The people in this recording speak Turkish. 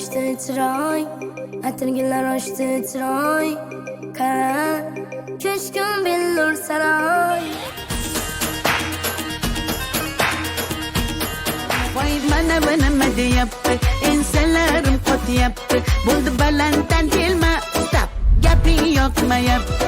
açtı çıray, atirgiller açtı çıray, kara köşküm billur saray. Vay bana medi yaptı, enselerim kot yaptı. Buldu balantan dilme, stop, yapı yok mu yaptı.